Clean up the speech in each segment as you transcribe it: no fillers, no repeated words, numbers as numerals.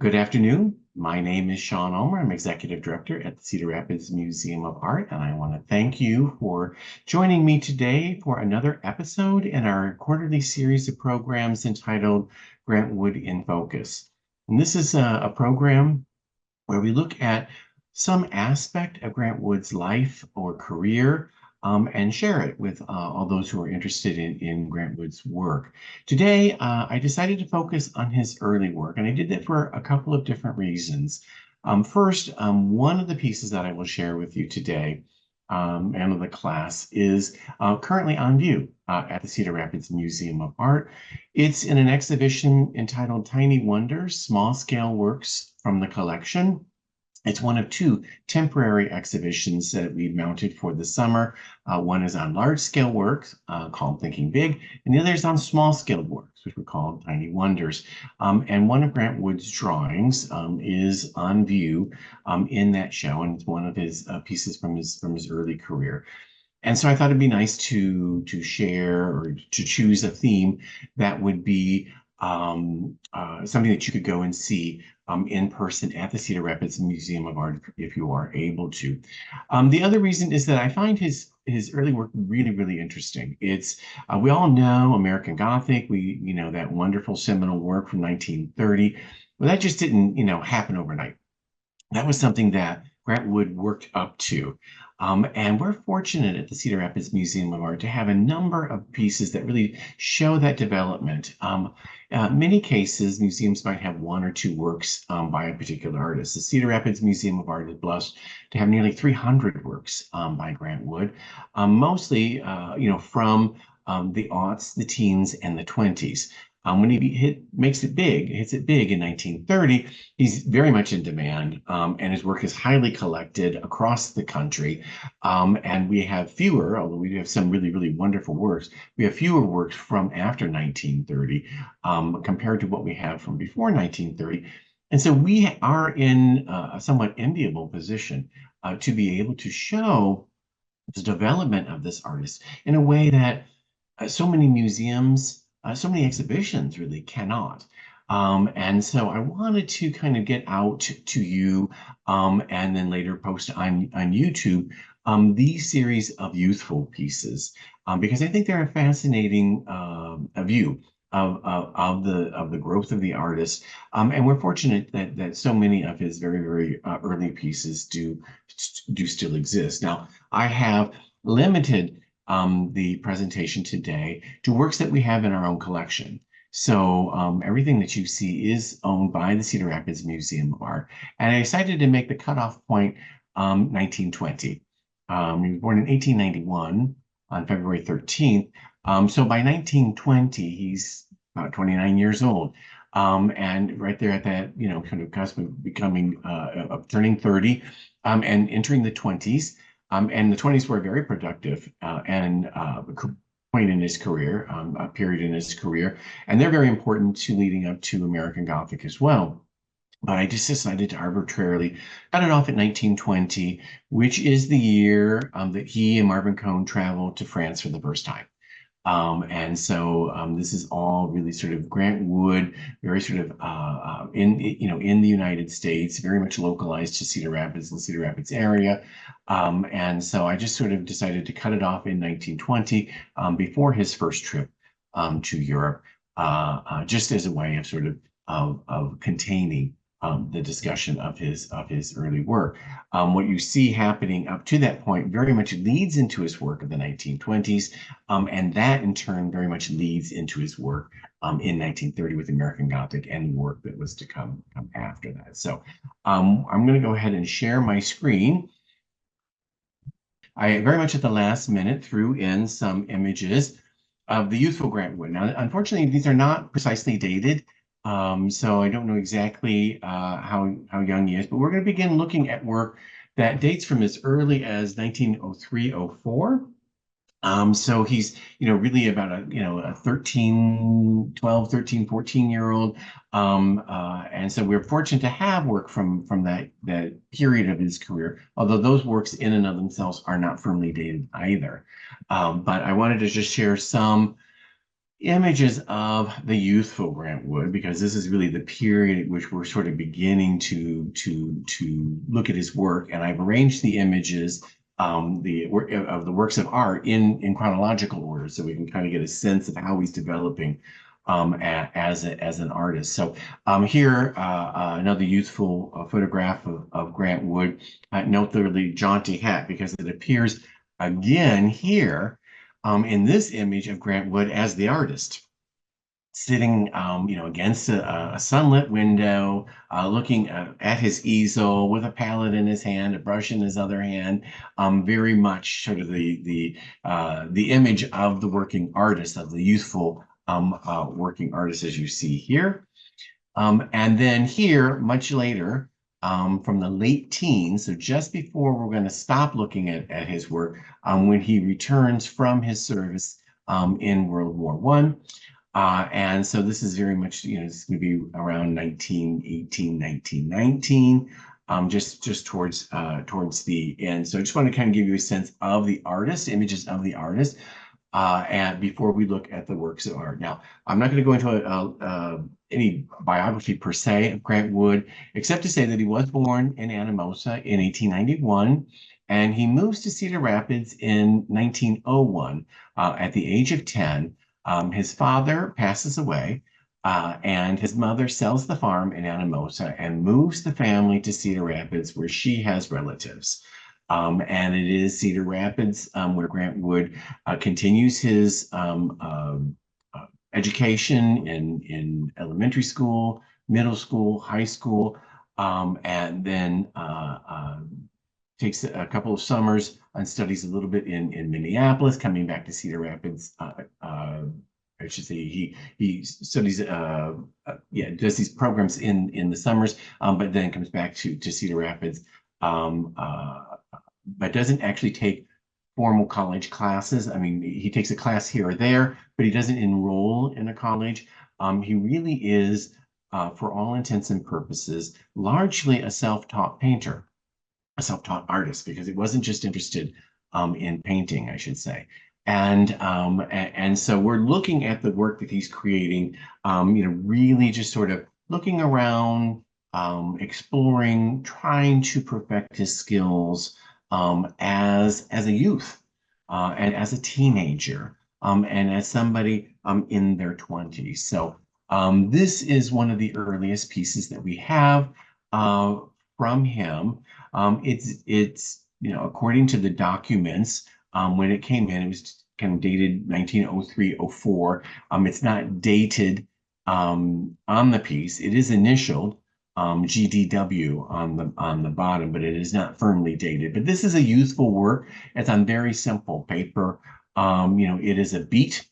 Good afternoon. My name is Sean Ulmer. I'm Executive Director at the Cedar Rapids Museum of Art, and I want to thank you for joining me today for another episode in our quarterly series of programs entitled Grant Wood in Focus. And this is a program where we look at some aspect of Grant Wood's life or career and share it with all those who are interested in Grant Wood's work. Today, I decided to focus on his early work, and I did that for a couple of different reasons. First, one of the pieces that I will share with you today and of the class is currently on view at the Cedar Rapids Museum of Art. It's in an exhibition entitled Tiny Wonders, Small-Scale Works from the Collection. It's one of two temporary exhibitions that we mounted for the summer. One is on large-scale works called Thinking Big, and the other is on small-scale works, which we call Tiny Wonders. And one of Grant Wood's drawings is on view in that show, and it's one of his pieces from his early career. And so I thought it'd be nice to share or to choose a theme that would be something that you could go and see in person at the Cedar Rapids Museum of Art if you are able to. The other reason is that I find his early work really, really interesting. It's we all know American Gothic. We know that wonderful seminal work from 1930. Well, that just didn't happen overnight. That was something that Grant Wood worked up to. And we're fortunate at the Cedar Rapids Museum of Art to have a number of pieces that really show that development. Many cases, museums might have one or two works by a particular artist. The Cedar Rapids Museum of Art is blessed to have nearly 300 works by Grant Wood, mostly from the aughts, the teens, and the 20s. When he hits it big in 1930, he's very much in demand, and his work is highly collected across the country. And we have fewer, although we do have some really, really wonderful works, we have fewer works from after 1930 compared to what we have from before 1930. And so we are in a somewhat enviable position to be able to show the development of this artist in a way that so many museums so many exhibitions really cannot. And so I wanted to kind of get out to you and then later post on YouTube these series of youthful pieces because I think they're a fascinating view of the growth of the artist. And we're fortunate that so many of his very, very early pieces do still exist. Now, I have limited the presentation today to works that we have in our own collection. So everything that you see is owned by the Cedar Rapids Museum of Art. And I decided to make the cutoff point 1920. He was born in 1891 on February 13th. So by 1920, he's about 29 years old. And right there at that, kind of cusp of becoming, of turning 30 and entering the 20s. And the 20s were a very productive point in his career, a period in his career. And they're very important to leading up to American Gothic as well. But I just decided to arbitrarily cut it off at 1920, which is the year that he and Marvin Cohn traveled to France for the first time. And so this is all really sort of Grant Wood, very sort of in the United States, very much localized to Cedar Rapids and Cedar Rapids area. And so I just sort of decided to cut it off in 1920 before his first trip to Europe, just as a way of sort of containing the discussion of his early work. What you see happening up to that point very much leads into his work of the 1920s, and that in turn very much leads into his work in 1930 with American Gothic and the work that was to come after that. So I'm going to go ahead and share my screen. I very much at the last minute threw in some images of the youthful Grant Wood. Now, unfortunately, these are not precisely dated. So I don't know exactly how young he is, but we're going to begin looking at work that dates from as early as 1903-04. So he's, really about a 12, 13, 14-year-old. And so we're fortunate to have work from that period of his career, although those works in and of themselves are not firmly dated either. But I wanted to just share some images of the youthful Grant Wood, because this is really the period at which we're sort of beginning to look at his work. And I've arranged the images of the works of art in chronological order, so we can kind of get a sense of how he's developing as an artist. So here, another youthful photograph of Grant Wood. Note the jaunty hat, because it appears again here in this image of Grant Wood as the artist, sitting, against a sunlit window, looking at his easel with a palette in his hand, a brush in his other hand, very much sort of the image of the working artist, of the youthful working artist, as you see here. And then here, much later, from the late teens, so just before we're going to stop looking at his work, when he returns from his service in World War I. And so this is very much, this is going to be around 1918, 1919, just towards the end. So I just want to kind of give you a sense of the artist, images of the artist, and before we look at the works of art. Now, I'm not going to go into any biography per se of Grant Wood, except to say that he was born in Anamosa in 1891, and he moves to Cedar Rapids in 1901 at the age of 10. His father passes away, and his mother sells the farm in Anamosa and moves the family to Cedar Rapids, where she has relatives. And it is Cedar Rapids where Grant Wood continues his education in elementary school, middle school, high school, and then takes a couple of summers and studies a little bit in Minneapolis, coming back to Cedar Rapids. I should say he studies, does these programs in the summers, but then comes back to Cedar Rapids, but doesn't actually take formal college classes. I mean, he takes a class here or there, but he doesn't enroll in a college. He really is, for all intents and purposes, largely a self-taught painter, a self-taught artist, because he wasn't just interested in painting, I should say. And so we're looking at the work that he's creating, really just sort of looking around, exploring, trying to perfect his skills as a youth and as a teenager and as somebody in their 20s. So this is one of the earliest pieces that we have from him. It's according to the documents, when it came in, it was kind of dated 1903-04. It's not dated on the piece. It is initialed GDW on the bottom, but it is not firmly dated. But this is a youthful work. It's on very simple paper. It is a beat,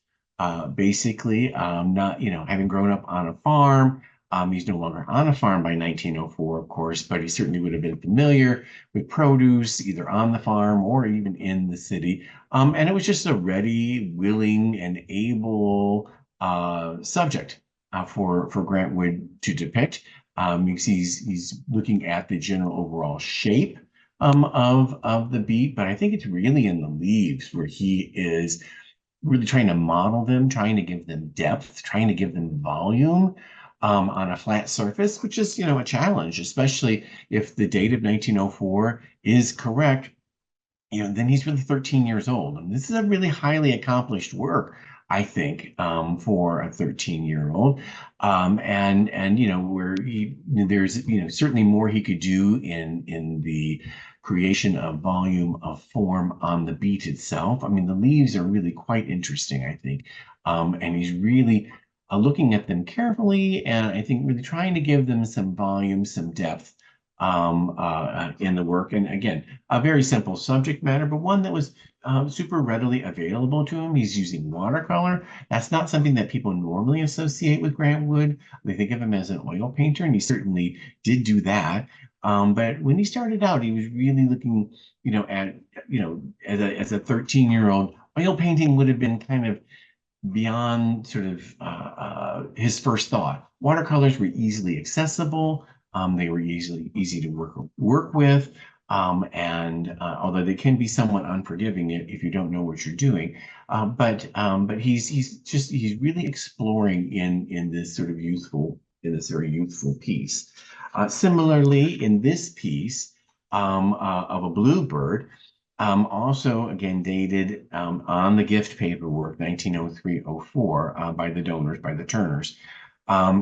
basically. Not having grown up on a farm. He's no longer on a farm by 1904, of course, but he certainly would have been familiar with produce, either on the farm or even in the city. And it was just a ready, willing, and able subject for Grant Wood to depict. You can see he's looking at the general overall shape of the beet, but I think it's really in the leaves where he is really trying to model them, trying to give them depth, trying to give them volume on a flat surface, which is, a challenge, especially if the date of 1904 is correct. Then he's really 13 years old. And this is a really highly accomplished work, I think, for a 13-year-old. And where there's, certainly more he could do in the creation of volume of form on the beet itself. I mean, the leaves are really quite interesting, I think. And he's really looking at them carefully, and I think really trying to give them some volume, some depth in the work. And again, a very simple subject matter, but one that was super readily available to him. He's using watercolor. That's not something that people normally associate with Grant Wood. They think of him as an oil painter, and he certainly did do that. But when he started out, he was really looking, as a 13-year-old, oil painting would have been kind of beyond sort of his first thought. Watercolors were easily accessible. They were easy to work with. and although they can be somewhat unforgiving if you don't know what you're doing, but he's really exploring in this sort of very youthful piece. Similarly, in this piece of a bluebird, also again dated on the gift paperwork 1903-04 by the donors, by the Turners.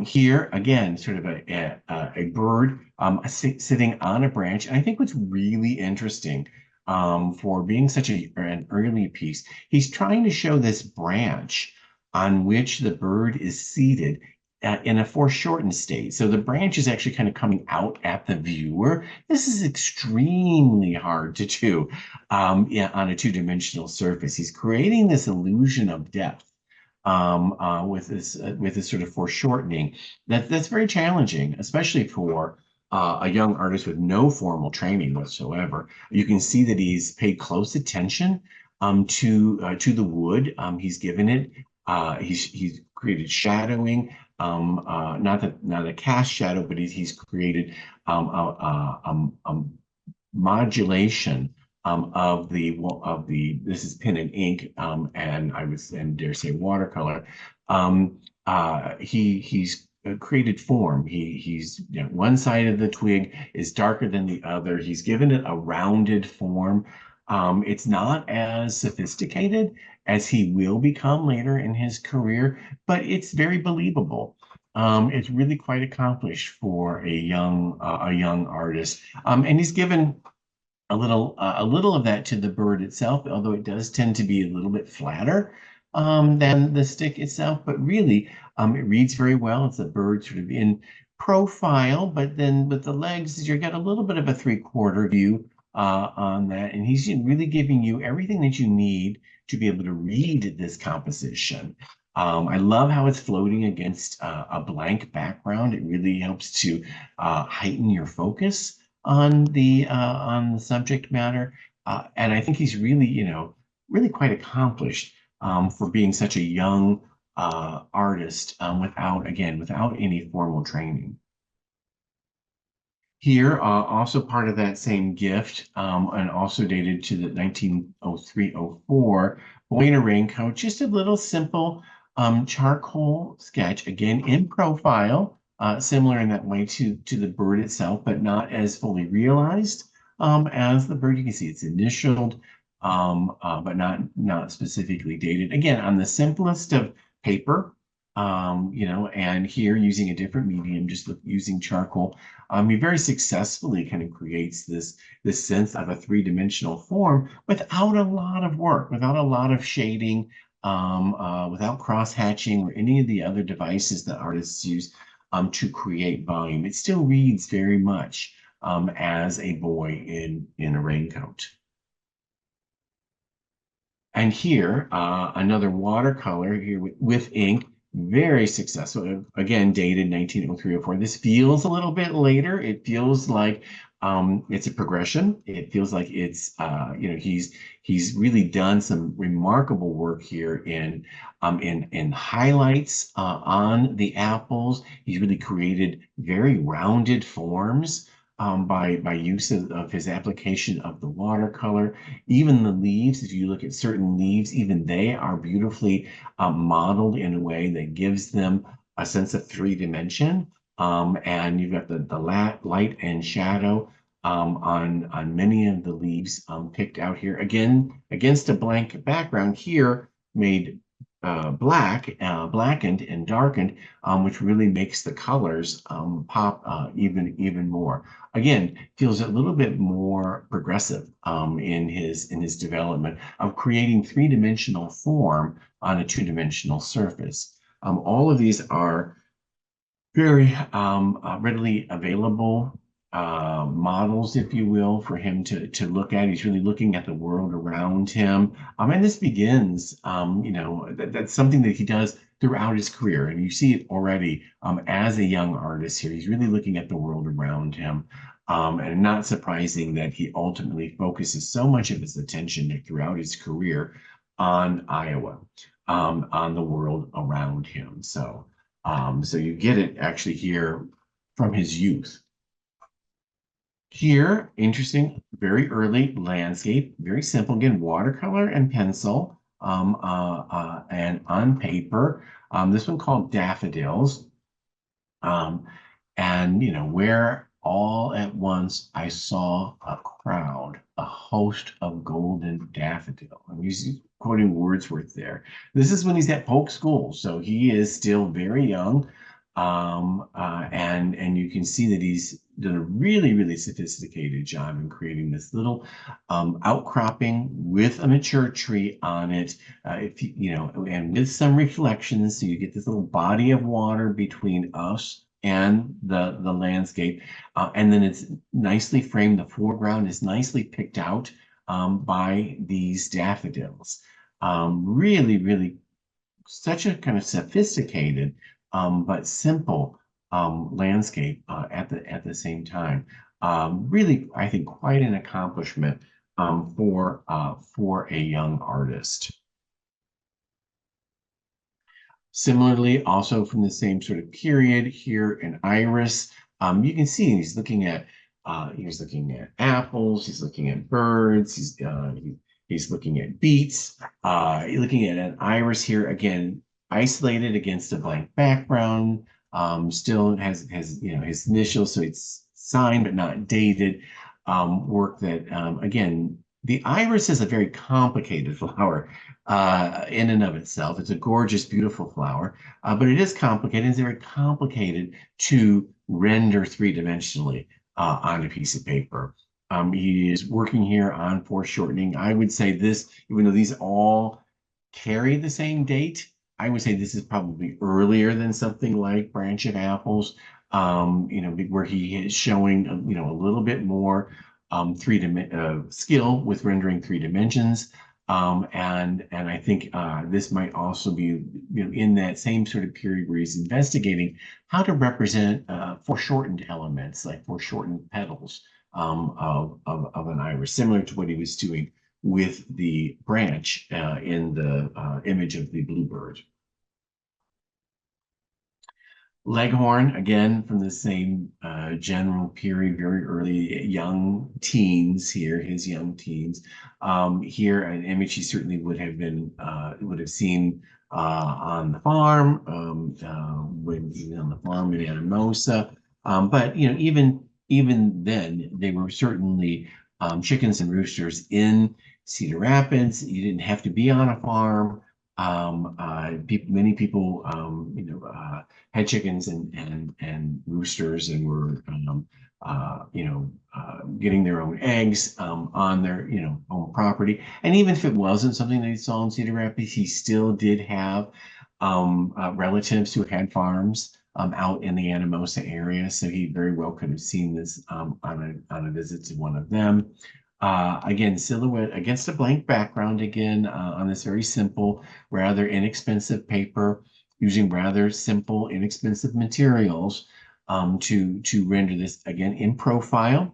Here again, sort of a bird sitting on a branch. And I think what's really interesting for being such an early piece, he's trying to show this branch on which the bird is seated in a foreshortened state. So the branch is actually kind of coming out at the viewer. This is extremely hard to do yeah, on a two-dimensional surface. He's creating this illusion of depth with this sort of foreshortening that's very challenging, especially for a young artist with no formal training whatsoever. You can see that he's paid close attention to the wood. He's given it. He's created shadowing. Not a cast shadow, but he's created a modulation of the this is pen and ink and dare say watercolor. He's created form. He's one side of the twig is darker than the other. He's given it a rounded form. It's not as sophisticated as he will become later in his career, but it's very believable. It's really quite accomplished for a young artist, and he's given a little of that to the bird itself, although it does tend to be a little bit flatter than the stick itself. But really, it reads very well. It's a bird sort of in profile, but then with the legs, you get a little bit of a three-quarter view on that. And he's really giving you everything that you need to be able to read this composition. I love how it's floating against a blank background. It really helps to heighten your focus on the subject matter, and I think he's really, really quite accomplished for being such a young artist without any formal training. Here, also part of that same gift, and also dated to the 1903-04, Boy in a Raincoat, just a little simple charcoal sketch, again in profile, similar in that way to the bird itself, but not as fully realized as the bird. You can see it's initialed, but not specifically dated. Again, on the simplest of paper, and here using a different medium, just using charcoal, he very successfully kind of creates this sense of a three-dimensional form without a lot of work, without a lot of shading, without cross-hatching or any of the other devices that artists use to create volume. It still reads very much as a boy in a raincoat. And here, another watercolor here with ink, very successful. Again, dated 1903-04. This feels a little bit later. It feels like it's a progression. It feels like it's he's really done some remarkable work here in highlights on the apples. He's really created very rounded forms by use of his application of the watercolor. Even the leaves, if you look at certain leaves, even they are beautifully modeled in a way that gives them a sense of three-dimension. And you've got the light and shadow on many of the leaves picked out here. Again, against a blank background here, made blackened and darkened, which really makes the colors pop even more. Again, feels a little bit more progressive in his development of creating three-dimensional form on a two-dimensional surface. All of these are very readily available models, if you will, for him to look at. He's really looking at the world around him. And this begins, that's something that he does throughout his career. And you see it already as a young artist here. He's really looking at the world around him. And not surprising that he ultimately focuses so much of his attention throughout his career on Iowa, on the world around him. So you get it actually here from his youth. Here, interesting, very early landscape, very simple. Again, watercolor and pencil, and on paper. This one called Daffodils. Um, and where all at once I saw a crowd, a host of golden daffodil. I'm using quoting Wordsworth there. This is when he's at Polk School, so he is still very young. And you can see that he's done a really, really sophisticated job in creating this little outcropping with a mature tree on it. If and with some reflections, so you get this little body of water between us and the landscape, and then it's nicely framed. The foreground is nicely picked out by these daffodils. Really, really, such a kind of sophisticated but simple landscape at the same time. Really, I think quite an accomplishment for a young artist. Similarly, also from the same sort of period here in Iris, you can see he's looking at apples, he's looking at birds, he's looking at beets, looking at an iris here again, isolated against a blank background. Still has his initials, so it's signed but not dated. Work that again, the iris is a very complicated flower in and of itself. It's a gorgeous, beautiful flower, but it is complicated. It's very complicated to render three-dimensionally on a piece of paper. He is working here on foreshortening. I would say this, even though these all carry the same date, I would say this is probably earlier than something like Branch of Apples, where he is showing, a little bit more skill with rendering 3 dimensions. And I think this might also be in that same sort of period where he's investigating how to represent foreshortened elements, like foreshortened petals of an iris, similar to what he was doing with the branch in the image of the bluebird. Leghorn, again, from the same general period, very early young teens here, his young teens. Here, an image he certainly would have seen on the farm, when he was on the farm in Anamosa. But even then, they were certainly chickens and roosters in Cedar Rapids. You didn't have to be on a farm. Many people, had chickens and roosters and were getting their own eggs on their home property. And even if it wasn't something that he saw in Cedar Rapids, he still did have relatives who had farms out in the Anamosa area, so he very well could have seen this on a visit to one of them. Again, silhouette against a blank background, again, on this very simple, rather inexpensive paper, using rather simple, inexpensive materials to render this, again, in profile,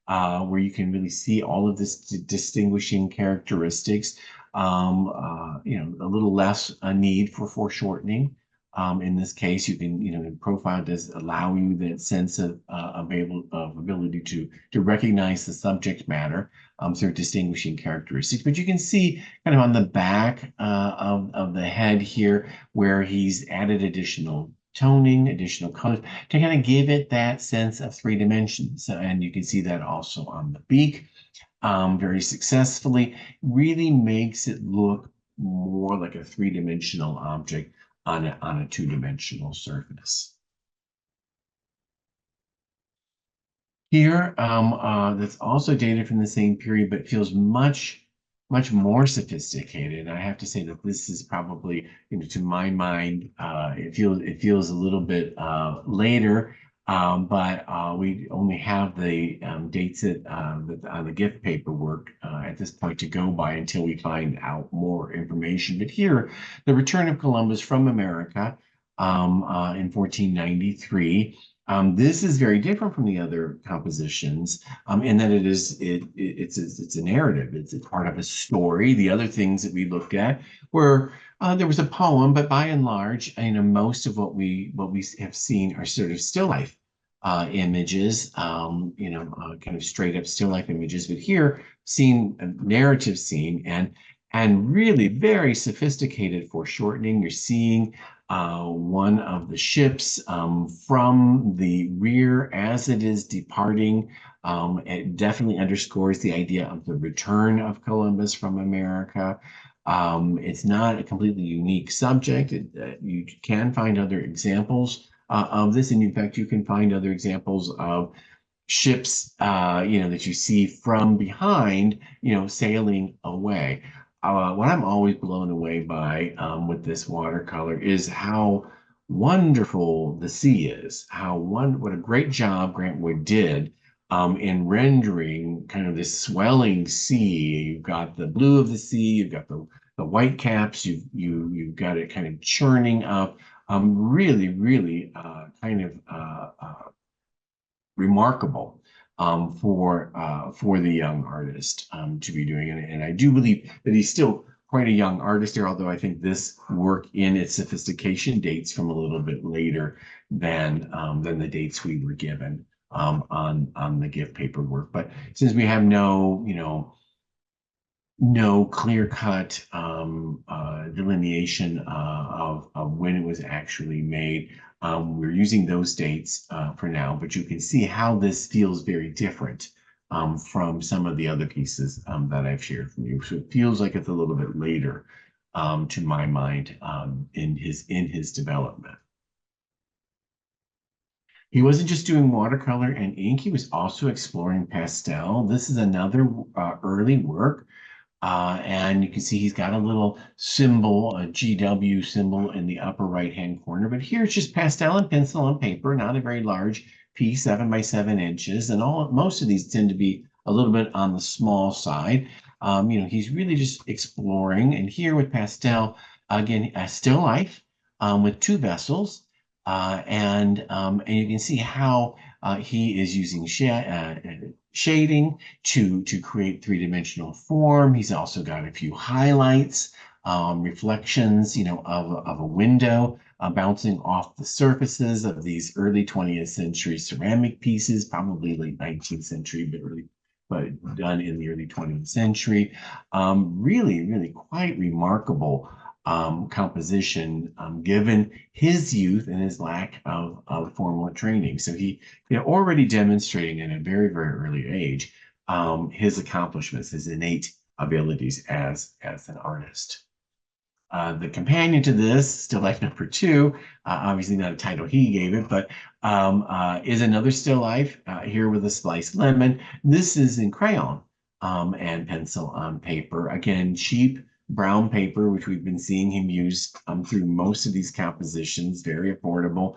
where you can really see all of this distinguishing characteristics. A little less a need for foreshortening. In this case, you can, profile does allow you that sense of ability to recognize the subject matter through distinguishing characteristics. But you can see kind of on the back of the head here where he's added additional toning, additional colors to kind of give it that sense of 3 dimensions. And you can see that also on the beak very successfully. Really makes it look more like a 3-dimensional object on a 2-dimensional surface. Here, that's also dated from the same period, but feels much more sophisticated. And I have to say that this is probably, to my mind, it feels a little bit later, but we only have the dates on the gift paperwork at this point to go by until we find out more information. But here, the return of Columbus from America in 1493. This is very different from the other compositions in that it's a narrative. It's a part of a story. The other things that we looked at were there was a poem, but by and large, most of what we have seen are sort of still life images, kind of straight up still life images, but here scene, a narrative scene, and really very sophisticated foreshortening. You're seeing one of the ships from the rear as it is departing. It definitely underscores the idea of the return of Columbus from America. It's not a completely unique subject. You can find other examples of this, and in fact, you can find other examples of ships, that you see from behind, sailing away. What I'm always blown away by with this watercolor is how wonderful the sea is. What a great job Grant Wood did in rendering kind of this swelling sea. You've got the blue of the sea, you've got the white caps, you've got it kind of churning up. Really, really kind of remarkable for the young artist to be doing it. And I do believe that he's still quite a young artist here, although I think this work in its sophistication dates from a little bit later than the dates we were given on the gift paper work. But since we have no clear-cut delineation of when it was actually made. We're using those dates for now, but you can see how this feels very different from some of the other pieces that I've shared from you. So it feels like it's a little bit later to my mind in his development. He wasn't just doing watercolor and ink, he was also exploring pastel. This is another early work. And you can see he's got a little symbol, a GW symbol in the upper right-hand corner. But here it's just pastel and pencil and paper, not a very large piece, 7 by 7 inches. And most of these tend to be a little bit on the small side. He's really just exploring. And here with pastel, again, a still life with 2 vessels. And you can see how he is using shading to create 3-dimensional form. He's also got a few highlights, reflections, of a window bouncing off the surfaces of these early 20th century ceramic pieces, probably late 19th century, but done in the early 20th century. Really, really quite remarkable composition given his youth and his lack of formal training. So he already demonstrating at a very, very early age his accomplishments, his innate abilities as an artist. The companion to this, still life number 2, obviously not a title he gave it, but is another still life here with a sliced lemon. This is in crayon and pencil on paper. Again, cheap brown paper, which we've been seeing him use through most of these compositions, very affordable.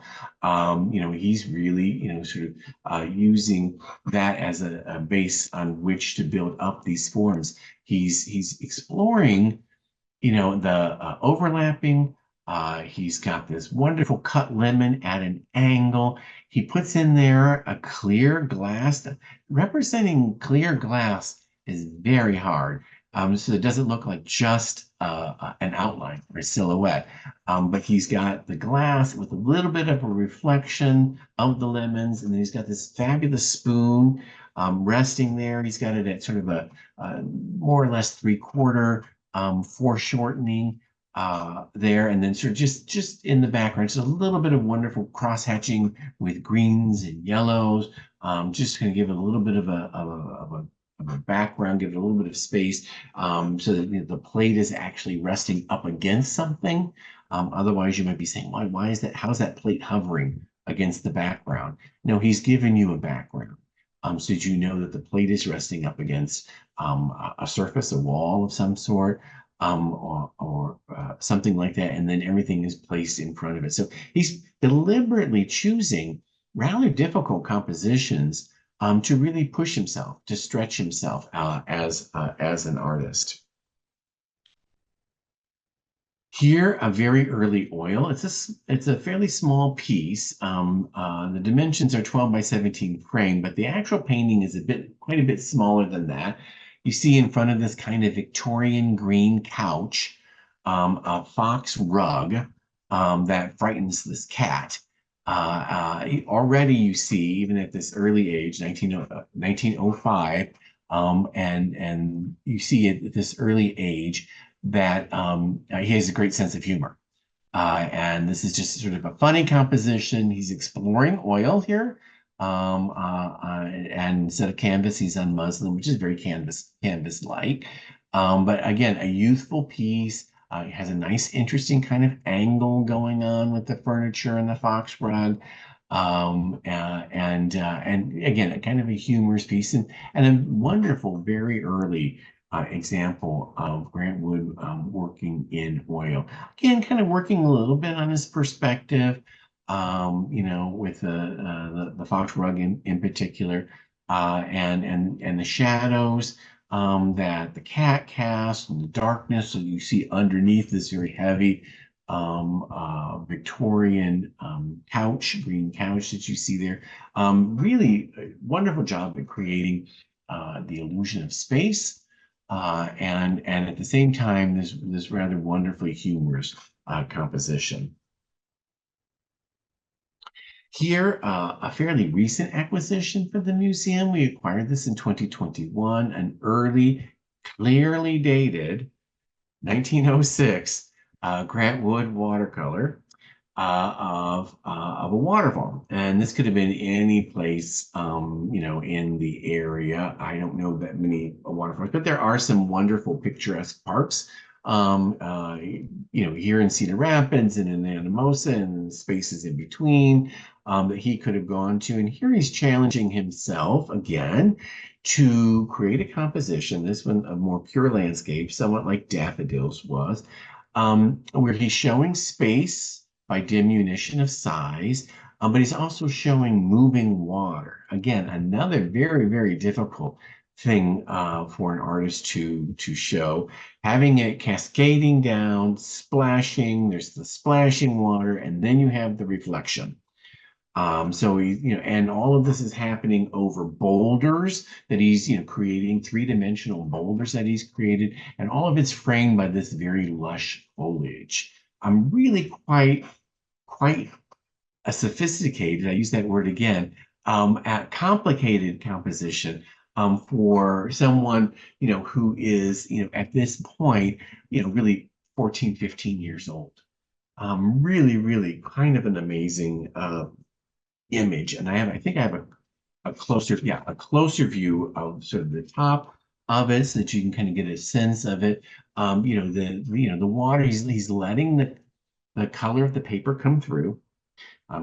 He's really, sort of using that as a base on which to build up these forms. He's exploring the overlapping. He's got this wonderful cut lemon at an angle. He puts in there a clear glass. Representing clear glass is very hard. So it doesn't look like just an outline or a silhouette. But he's got the glass with a little bit of a reflection of the lemons, and then he's got this fabulous spoon resting there. He's got it at sort of a more or less 3/4 foreshortening there, and then sort of just in the background, just a little bit of wonderful cross hatching with greens and yellows, just going to give it a little bit of a background, give it a little bit of space, so that the plate is actually resting up against something. Otherwise, you might be saying, why is that? How's that plate hovering against the background? No, he's given you a background. So that you know that the plate is resting up against a surface, a wall of some sort, or something like that, and then everything is placed in front of it. So he's deliberately choosing rather difficult compositions to really push himself, to stretch himself as an artist. Here, a very early oil. It's a fairly small piece. The dimensions are 12 by 17 frame, but the actual painting is quite a bit smaller than that. You see in front of this kind of Victorian green couch, a fox rug that frightens this cat. Already you see, even at this early age, 1905, and you see at this early age that he has a great sense of humor. And this is just sort of a funny composition. He's exploring oil here. And instead of canvas, he's on muslin, which is very canvas-like. But again, a youthful piece. It has a nice, interesting kind of angle going on with the furniture and the fox rug. And again, a kind of a humorous piece and a wonderful, very early example of Grant Wood working in oil. Again, kind of working a little bit on his perspective, with the fox rug in particular, and the shadows that the cat casts and the darkness. So you see underneath this very heavy Victorian green couch that you see there. Really a wonderful job at creating the illusion of space. And at the same time, this rather wonderfully humorous composition. Here, a fairly recent acquisition for the museum. We acquired this in 2021, an early, clearly dated 1906 Grant Wood watercolor of a waterfall. And this could have been any place, in the area. I don't know that many waterfalls, but there are some wonderful picturesque parks, here in Cedar Rapids and in Anamosa and spaces in between that he could have gone to. And here he's challenging himself again to create a composition, this one a more pure landscape, somewhat like Daffodils was, where he's showing space by diminution of size, but he's also showing moving water. Again, another very, very difficult thing for an artist to show. Having it cascading down, splashing, there's the splashing water, and then you have the reflection. So and all of this is happening over boulders that he's, creating, three-dimensional boulders that he's created, and all of it's framed by this very lush foliage. I'm really quite a sophisticated, I use that word again, at complicated composition for someone, who is, at this point, really 14, 15 years old. Really, really kind of an amazing image. And I think I have a closer view of sort of the top of it so that you can kind of get a sense of it. The water, he's letting the color of the paper come through.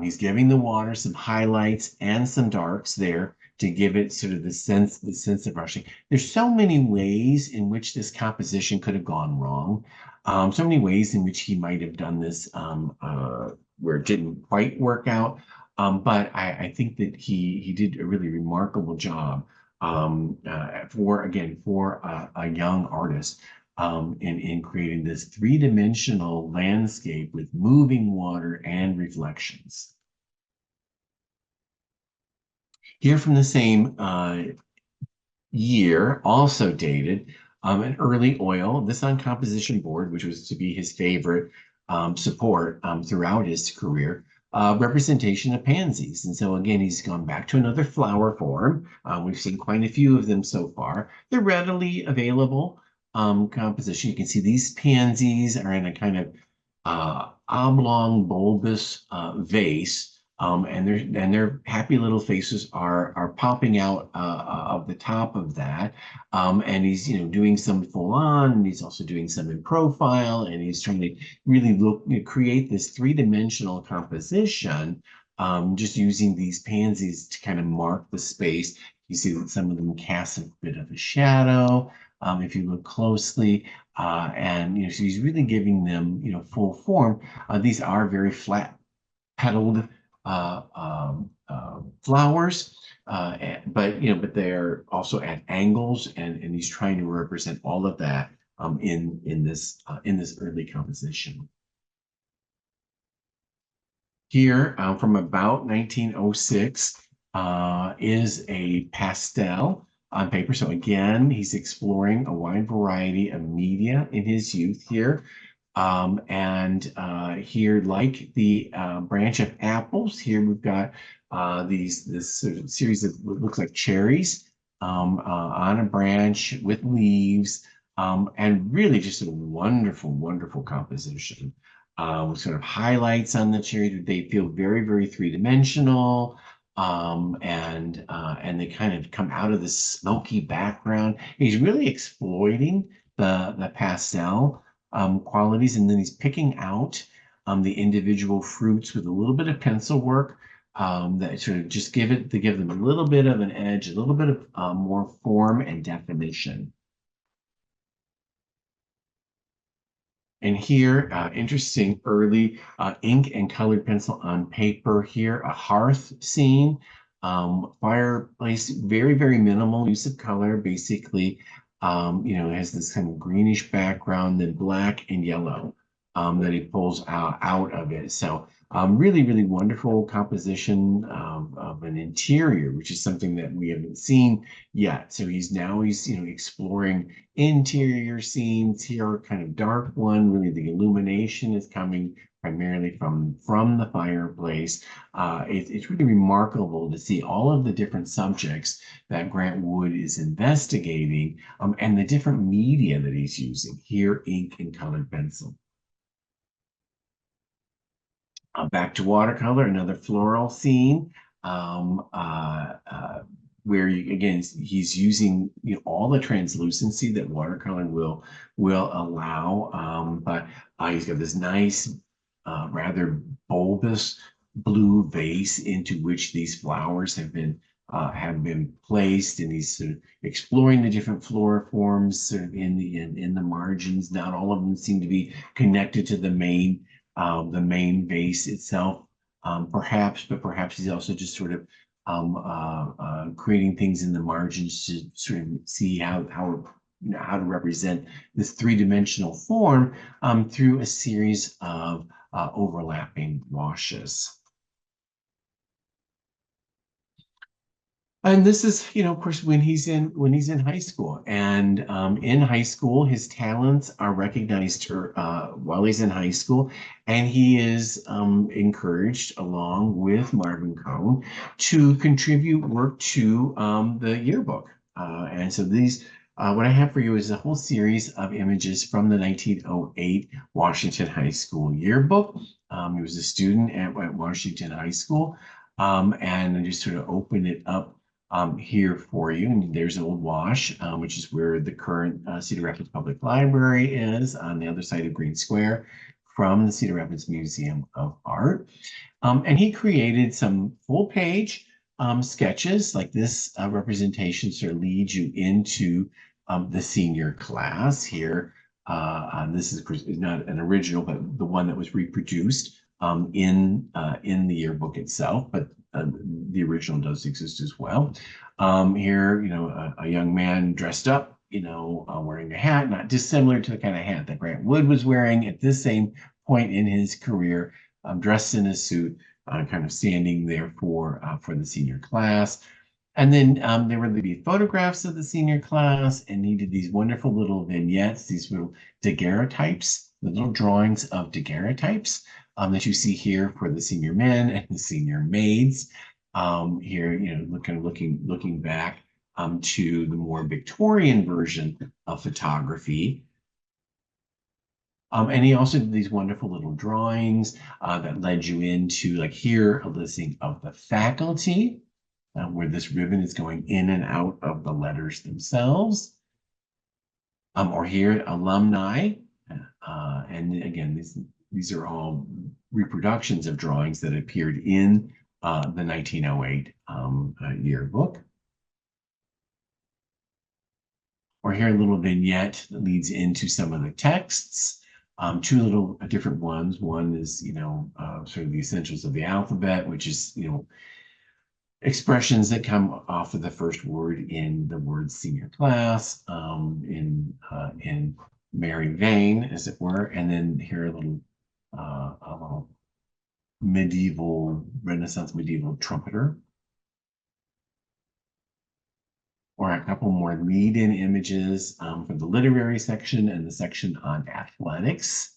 He's giving the water some highlights and some darks there to give it sort of the sense of brushing. There's so many ways in which this composition could have gone wrong. So many ways in which he might have done this where it didn't quite work out. But I think that he did a really remarkable job for a young artist in creating this three-dimensional landscape with moving water and reflections. Here from the same year, also dated, an early oil, this on composition board, which was to be his favorite support throughout his career, representation of pansies. And so again, he's gone back to another flower form. We've seen quite a few of them so far. They're readily available composition. You can see these pansies are in a kind of oblong bulbous vase. And their happy little faces are popping out of the top of that. And he's doing some full on, and he's also doing some in profile, and he's trying to really create this three-dimensional composition, just using these pansies to kind of mark the space. You see that some of them cast a bit of a shadow. If you look closely, and so he's really giving them full form. These are very flat petaled flowers, but they're also at angles, and he's trying to represent all of that in this early composition. Here, from about 1906, is a pastel on paper. So again, he's exploring a wide variety of media in his youth here. And here, like the branch of apples, here we've got this sort of series of what looks like cherries on a branch with leaves, and really just a wonderful, wonderful composition. With sort of highlights on the cherry. They feel very, very three-dimensional. And they kind of come out of this smoky background. He's really exploiting the pastel qualities, and then he's picking out the individual fruits with a little bit of pencil work that sort of just give them a little bit of an edge, a little bit of more form and definition. And here, interesting early ink and colored pencil on paper here, a hearth scene, fireplace, very, very minimal use of color, basically, it has this kind of greenish background, then black and yellow that he pulls out of it. So really, really wonderful composition of an interior, which is something that we haven't seen yet. So he's exploring interior scenes here, kind of dark one. Really, the illumination is coming primarily from the fireplace. It's really remarkable to see all of the different subjects that Grant Wood is investigating, and the different media that he's using here, ink and colored pencil. Back to watercolor, another floral scene, where he's using all the translucency that watercolor will allow, but he's got this nice, rather bulbous blue vase into which these flowers have been placed, and he's sort of exploring the different floriforms sort of in the margins. Not all of them seem to be connected to the main vase itself, but perhaps he's also just sort of creating things in the margins to sort of see how to represent this three-dimensional form through a series of overlapping washes. And this is, of course, when he's in high school, and in high school, his talents are recognized while he's in high school, and he is encouraged, along with Marvin Cohn, to contribute work to the yearbook. And so what I have for you is a whole series of images from the 1908 Washington High School yearbook. He was a student at Washington High School, and I just sort of open it up here for you. And there's Old Wash, which is where the current Cedar Rapids Public Library is, on the other side of Green Square, from the Cedar Rapids Museum of Art. And he created some full-page sketches, like this representation sort of leads you into the senior class here. This is not an original, but the one that was reproduced in the yearbook itself, but the original does exist as well. Here, a young man dressed up, wearing a hat, not dissimilar to the kind of hat that Grant Wood was wearing at this same point in his career, dressed in a suit, kind of standing there for the senior class. And then there would be photographs of the senior class, and he did these wonderful little vignettes, these little daguerreotypes, the little drawings of daguerreotypes that you see here for the senior men and the senior maids. Here, looking back to the more Victorian version of photography. And he also did these wonderful little drawings that led you into, like here, a listing of the faculty, where this ribbon is going in and out of the letters themselves. Or here, alumni. And again, these are all reproductions of drawings that appeared in the 1908 yearbook. Or here, a little vignette that leads into some of the texts. Two little different ones. One is, sort of the essentials of the alphabet, which is, expressions that come off of the first word in the word senior class, in merry vein, as it were. And then here a little Renaissance medieval trumpeter. Or a couple more lead-in images for the literary section and the section on athletics.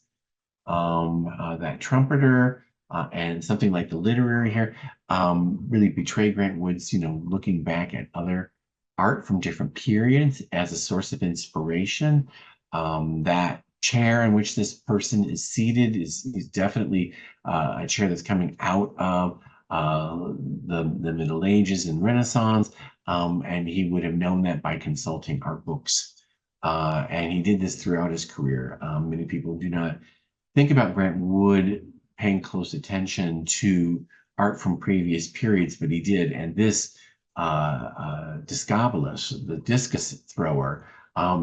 that trumpeter, and something like the literary here, really betray Grant Wood's, looking back at other art from different periods as a source of inspiration. That chair in which this person is seated is definitely a chair that's coming out of the Middle Ages and Renaissance, and he would have known that by consulting art books. And he did this throughout his career. Many people do not think about Grant Wood paying close attention to art from previous periods, but he did. And this Discobolus, the discus thrower,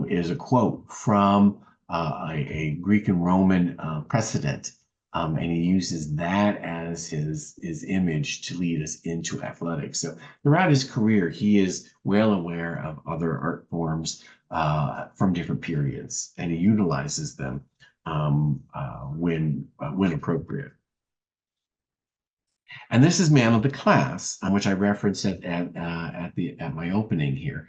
is a quote from a Greek and Roman precedent. And he uses that as his image to lead us into athletics. So throughout his career, he is well aware of other art forms from different periods, and he utilizes them when appropriate. And this is Man of the Class, which I referenced at my opening here.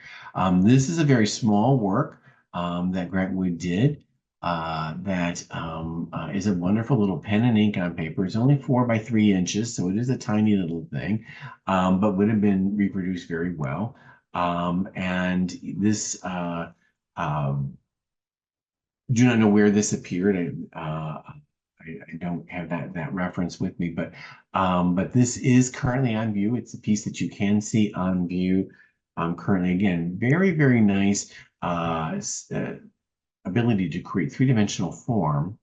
This is a very small work that Grant Wood did. That is a wonderful little pen and ink on paper. It's only 4 by 3 inches, so it is a tiny little thing, but would have been reproduced very well. And this do not know where this appeared. I don't have that reference with me, but this is currently on view. It's a piece that you can see on view currently. Again, very, very nice ability to create three-dimensional form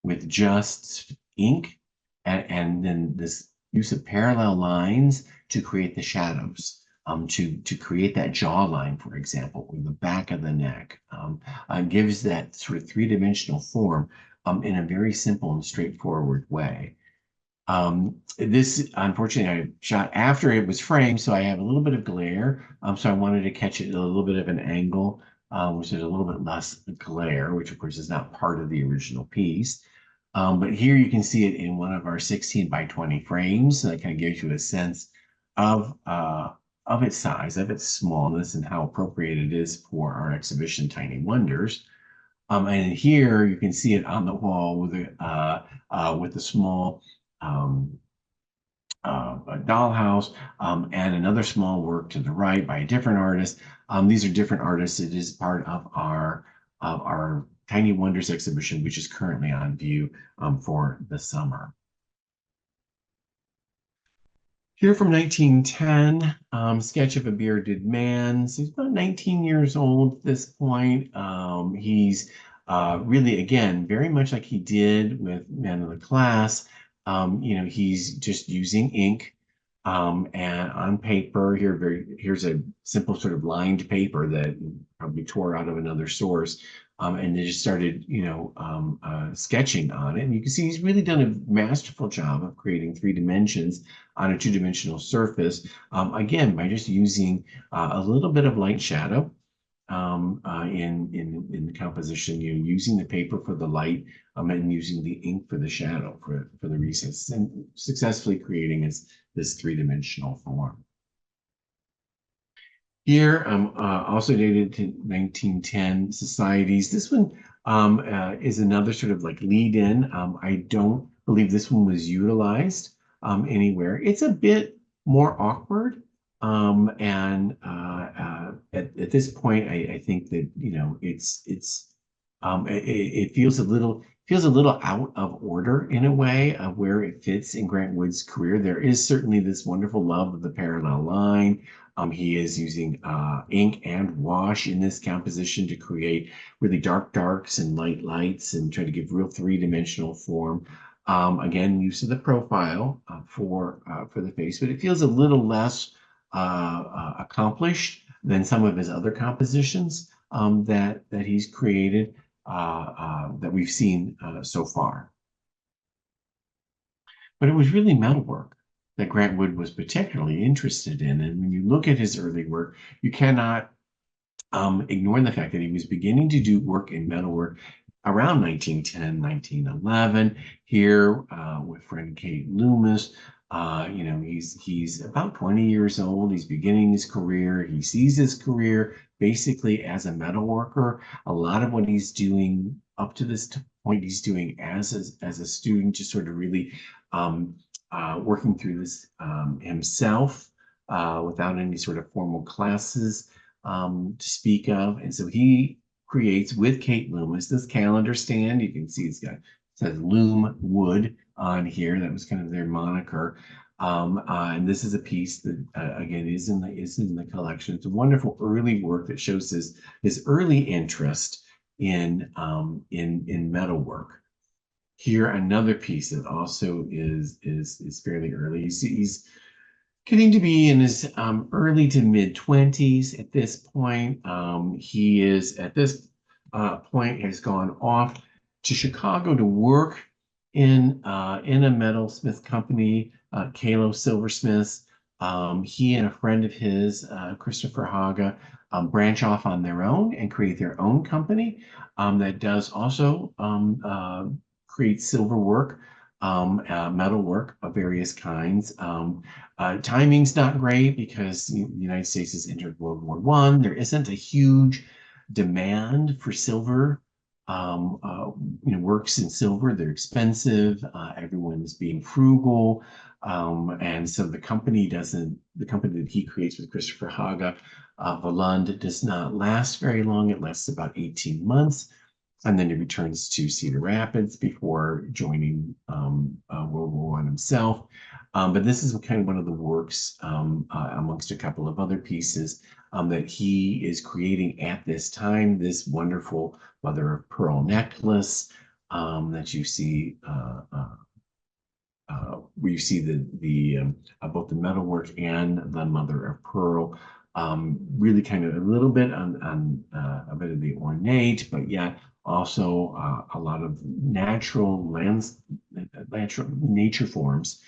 with just ink, and then this use of parallel lines to create the shadows. To create that jawline, for example, or the back of the neck, gives that sort of three-dimensional form in a very simple and straightforward way. This, unfortunately, I shot after it was framed, so I have a little bit of glare. So I wanted to catch it at a little bit of an angle, which is a little bit less glare, which of course is not part of the original piece. But here you can see it in one of our 16 by 20 frames. So that kind of gives you a sense of its size, of its smallness, and how appropriate it is for our exhibition, Tiny Wonders. And here you can see it on the wall with a small a dollhouse, and another small work to the right by a different artist. These are different artists. It is part of our Tiny Wonders exhibition, which is currently on view for the summer. Here from 1910, sketch of a bearded man. So he's about 19 years old at this point. He's really, again, very much like he did with Man of the Class. He's just using ink and on paper. Here's a simple sort of lined paper that probably tore out of another source. And they just started, sketching on it. And you can see he's really done a masterful job of creating 3 dimensions on a 2-dimensional surface, again, by just using a little bit of light shadow in the composition, using the paper for the light, and using the ink for the shadow for the recesses, and successfully creating this 3-dimensional form. Here, also dated to 1910 societies. This one is another sort of like lead-in. I don't believe this one was utilized anywhere. It's a bit more awkward. And at this point, I think that it feels a little out of order in a way of where it fits in Grant Wood's career. There is certainly this wonderful love of the parallel line. He is using ink and wash in this composition to create really dark darks and light lights and try to give real 3-dimensional form. Again, use of the profile for the face, but it feels a little less accomplished than some of his other compositions that he's created that we've seen so far. But it was really metalwork that Grant Wood was particularly interested in. And when you look at his early work, you cannot ignore the fact that he was beginning to do work in metalwork around 1910, 1911, here with friend Kate Loomis. He's about 20 years old. He's beginning his career. He sees his career basically as a metalworker. A lot of what he's doing up to this point he's doing as a student, just sort of really working through this himself without any sort of formal classes to speak of. And so he creates with Kate Loomis this calendar stand. You can see it's got, it says Loom Wood on here. That was kind of their moniker. And this is a piece that again is in the collection. It's a wonderful early work that shows his early interest in metalwork. Here, another piece that also is fairly early. You see, he's getting to be in his early to mid 20s at this point. He is at this point has gone off to Chicago to work in a metalsmith company, Kalo Silversmiths. He and a friend of his, Christopher Haga, branch off on their own and create their own company that does also create silver work, metal work of various kinds. Timing's not great because the United States has entered World War I. There isn't a huge demand for silver. Works in silver, they're expensive. Everyone's being frugal. And so the company that he creates with Christopher Haga, Valand, does not last very long. It lasts about 18 months. And then he returns to Cedar Rapids before joining World War I himself. But this is kind of one of the works amongst a couple of other pieces that he is creating at this time. This wonderful mother of pearl necklace that you see, where you see both the metalwork and the mother of pearl. Really kind of a little bit on a bit of the ornate, but yet also a lot of natural nature forms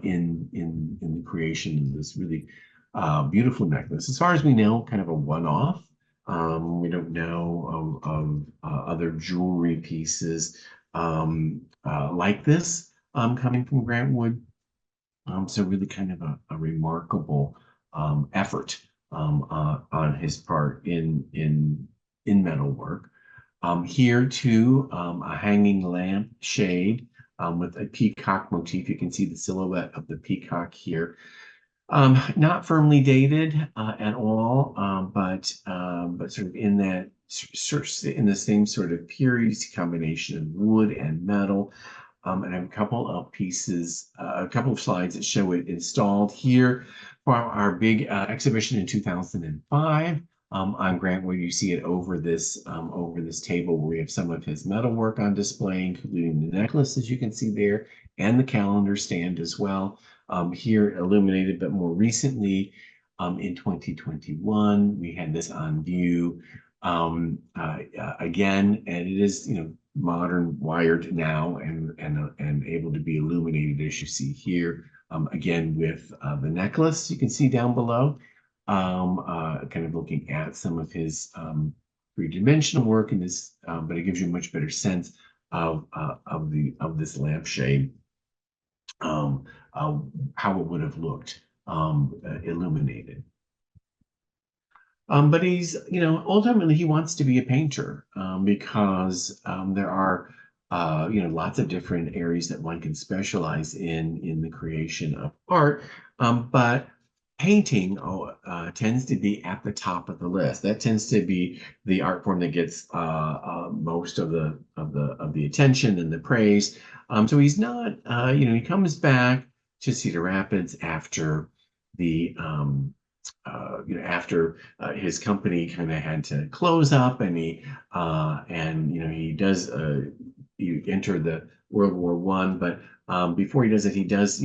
in the creation of this really beautiful necklace. As far as we know, kind of a one-off. We don't know of other jewelry pieces like this coming from Grant Wood. So really kind of a remarkable effort on his part in metalwork. Here too, a hanging lamp shade with a peacock motif. You can see the silhouette of the peacock here. Not firmly dated at all, but sort of in the same sort of period combination of wood and metal. And I have a couple of pieces, a couple of slides that show it installed here for our big exhibition in 2005. On Grant, where you see it over this table, where we have some of his metalwork on display, including the necklace, as you can see there, and the calendar stand as well. Here illuminated, but more recently, in 2021, we had this on view again, and it is modern wired now and able to be illuminated, as you see here. Again, with the necklace you can see down below. Kind of looking at some of his three-dimensional work in this, but it gives you a much better sense of this lampshade, how it would have looked illuminated. But he's, ultimately he wants to be a painter because there are, lots of different areas that one can specialize in the creation of art. But painting tends to be at the top of the list. That tends to be the art form that gets most of the attention and the praise. So he's not, he comes back to Cedar Rapids after after his company kind of had to close up, and he does enter the World War I, but before he does it, he does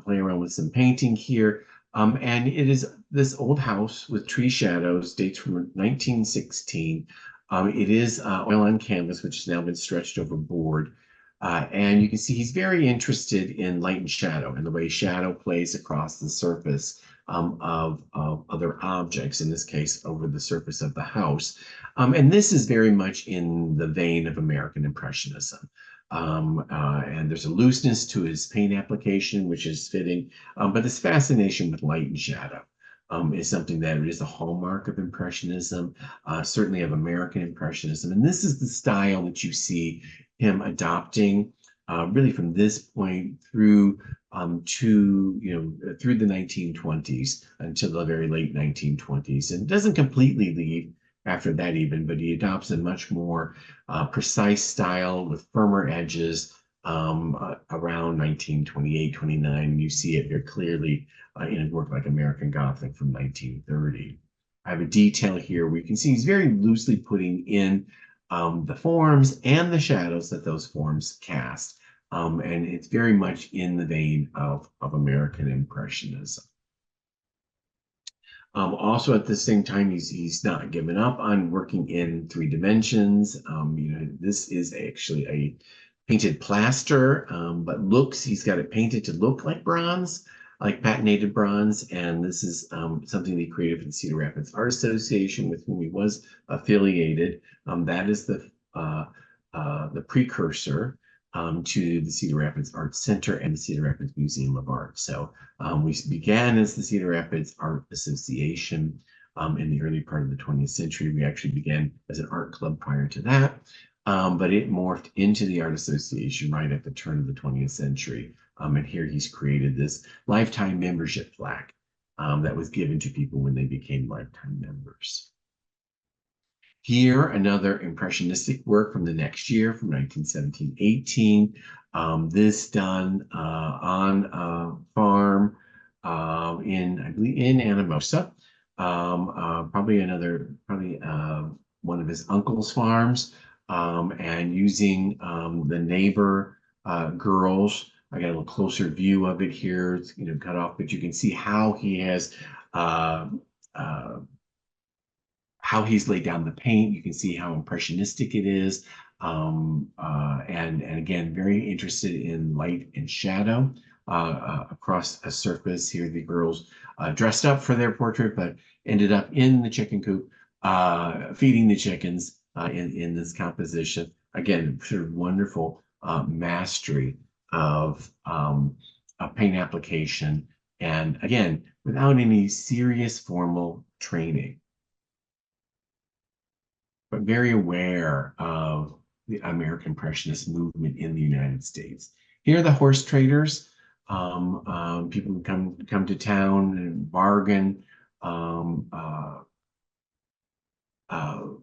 play around with some painting here. And it is this old house with tree shadows, dates from 1916. It is oil on canvas, which has now been stretched over board. And you can see he's very interested in light and shadow and the way shadow plays across the surface of other objects, in this case, over the surface of the house. And this is very much in the vein of American Impressionism. And there's a looseness to his paint application, which is fitting, but this fascination with light and shadow. is something that is a hallmark of Impressionism, certainly of American Impressionism. And this is the style that you see him adopting really from this point through through the 1920s until the very late 1920s, and doesn't completely leave after that even, but he adopts a much more precise style with firmer edges around 1928, 29. You see it very clearly in a work like American Gothic from 1930. I have a detail here where you can see he's very loosely putting in the forms and the shadows that those forms cast. And it's very much in the vein of American Impressionism. Also, at the same time, he's not given up on working in 3 dimensions. This is actually a painted plaster, but he's got it painted to look like bronze, like patinated bronze. And this is something he created for the Cedar Rapids Art Association, with whom he was affiliated. That is the precursor to the Cedar Rapids Art Center and the Cedar Rapids Museum of Art. So we began as the Cedar Rapids Art Association in the early part of the 20th century. We actually began as an art club prior to that, but it morphed into the Art Association right at the turn of the 20th century. And here he's created this lifetime membership plaque that was given to people when they became lifetime members. Here, another impressionistic work from the next year, from 1917-18. This done on a farm I believe, in Anamosa. Probably one of his uncle's farms, and using the neighbor girls. I got a little closer view of it here. It's cut off, but you can see how he has how he's laid down the paint. You can see how impressionistic it is. And again, very interested in light and shadow across a surface. Here, the girls dressed up for their portrait, but ended up in the chicken coop, feeding the chickens in this composition. Again, sort of wonderful mastery of paint application. And again, without any serious formal training, but very aware of the American Impressionist movement in the United States. Here are the horse traders. People who come to town and bargain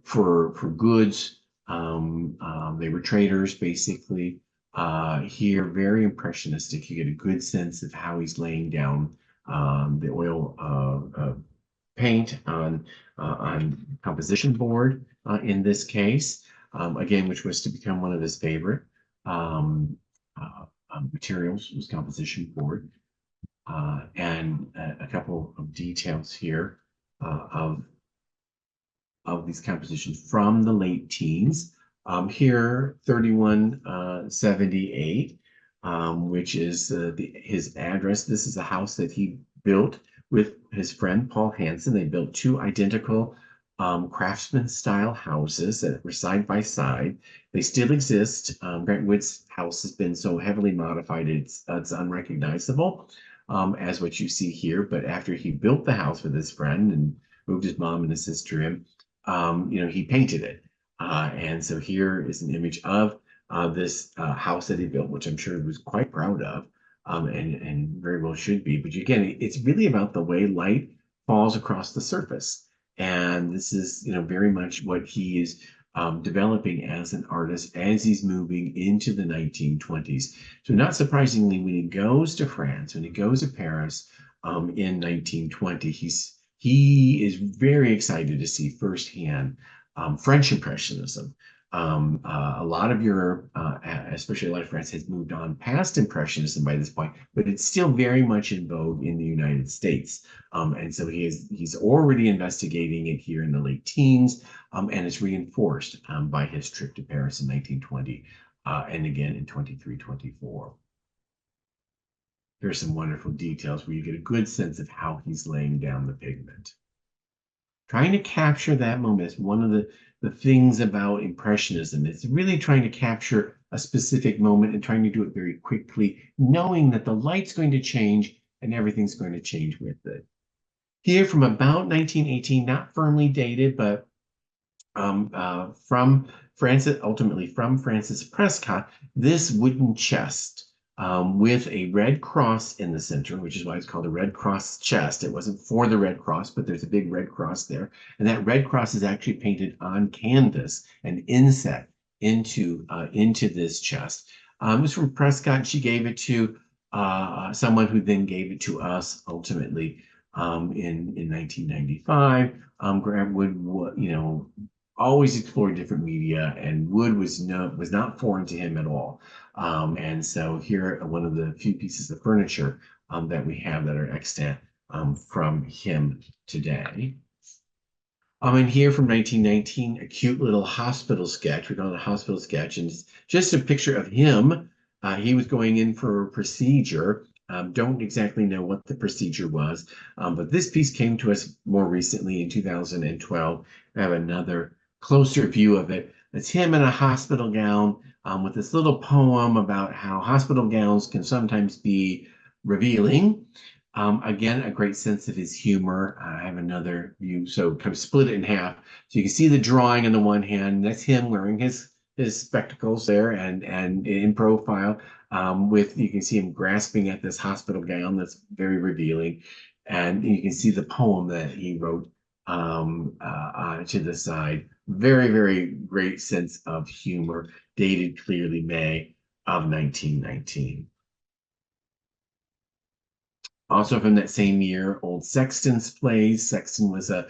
for goods. They were traders, basically. Here, very impressionistic. You get a good sense of how he's laying down the oil paint on composition board in this case, again, which was to become one of his favorite materials, was composition board. And a couple of details here of these compositions from the late teens. Here, 3178, which is his address. This is a house that he built with his friend Paul Hansen. They built 2 identical craftsman-style houses that were side by side. They still exist. Grant Wood's house has been so heavily modified it's unrecognizable as what you see here. But after he built the house with his friend and moved his mom and his sister in, he painted it. And so here is an image of this house that he built, which I'm sure he was quite proud of, and very well should be. But again, it's really about the way light falls across the surface. And this is, very much what he is developing as an artist as he's moving into the 1920s. So not surprisingly, when he goes to France, when he goes to Paris in 1920, he is very excited to see firsthand French Impressionism. A lot of Europe, especially a lot of France, has moved on past Impressionism by this point, but it's still very much in vogue in the United States. And so he's already investigating it here in the late teens, and it's reinforced by his trip to Paris in 1920, and again in 23, 24. There's some wonderful details where you get a good sense of how he's laying down the pigment. Trying to capture that moment is one of the things about Impressionism. It's really trying to capture a specific moment and trying to do it very quickly, knowing that the light's going to change and everything's going to change with it. Here from about 1918, not firmly dated, but from ultimately from Francis Prescott, this wooden chest with a red cross in the center, which is why it's called a Red Cross chest. It wasn't for the Red Cross, but there's a big red cross there. And that red cross is actually painted on canvas and inset into this chest. It was from Prescott. She gave it to someone who then gave it to us ultimately in 1995. Grant Wood, always explored different media, and wood was not foreign to him at all. And so here are one of the few pieces of furniture that we have that are extant from him today. And here from 1919, a cute little hospital sketch. We call it a hospital sketch, and it's just a picture of him. He was going in for a procedure. Don't exactly know what the procedure was, but this piece came to us more recently in 2012. I have another closer view of it. It's him in a hospital gown with this little poem about how hospital gowns can sometimes be revealing. Again, a great sense of his humor. I have another view, so kind of split it in half. So you can see the drawing on the one hand. That's him wearing his spectacles there and in profile. You can see him grasping at this hospital gown that's very revealing, and you can see the poem that he wrote to the side. Very, very great sense of humor, dated clearly May of 1919. Also from that same year, Old Sexton's Plays. Sexton was a